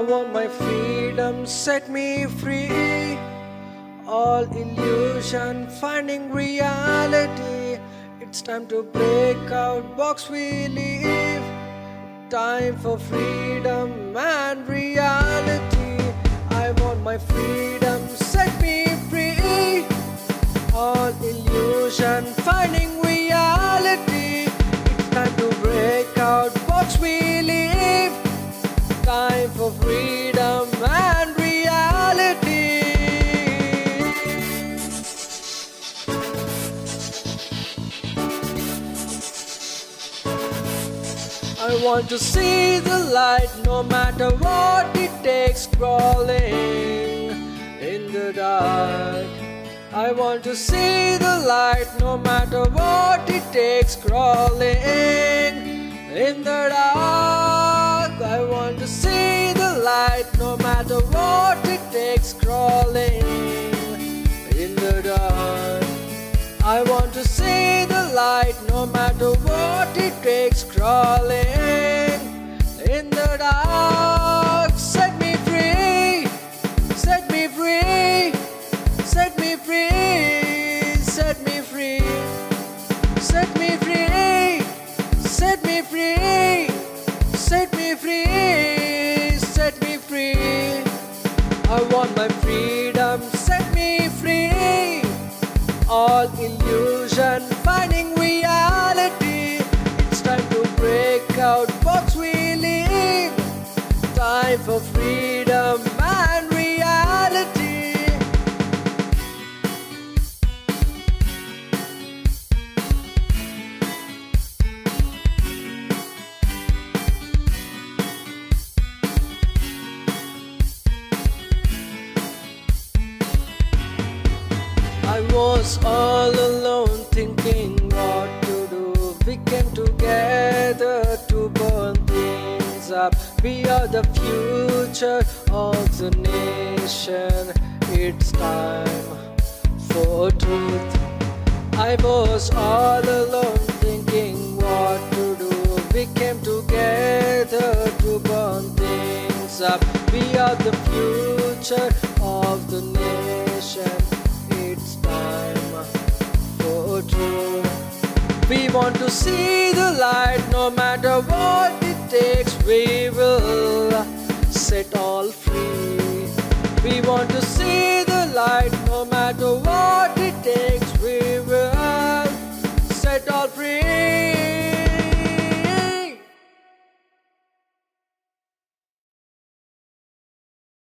want my freedom, set me free. All illusion, finding reality. It's time to break out, box we live. Time for freedom and reality. I want my freedom, set me free. All illusion, finding reality. It's time to break out, box we live. Time for freedom and reality. I want to see the light, no matter what it takes, crawling in the dark. I want to see the light, no matter what it takes, crawling in the dark. I want to see the light, no matter what it takes, crawling in the dark. I want to see the light, no matter what it takes, crawling in the dark. Set me free, set me free, set me free, set me free, set me free, set me free, set me free, set me free. I want my freedom, set me free. All illusion, finding reality. It's time to break out, box we live. Time for freedom and reality. I was all alone thinking what to do. We came together to burn things up. We are the future of the nation. It's time for truth. I was all alone thinking what to do. We came together to burn things up. We are the future of the nation. It's time for truth. We want to see the light, no matter what it takes. We will set all free. We want to see the light, no matter what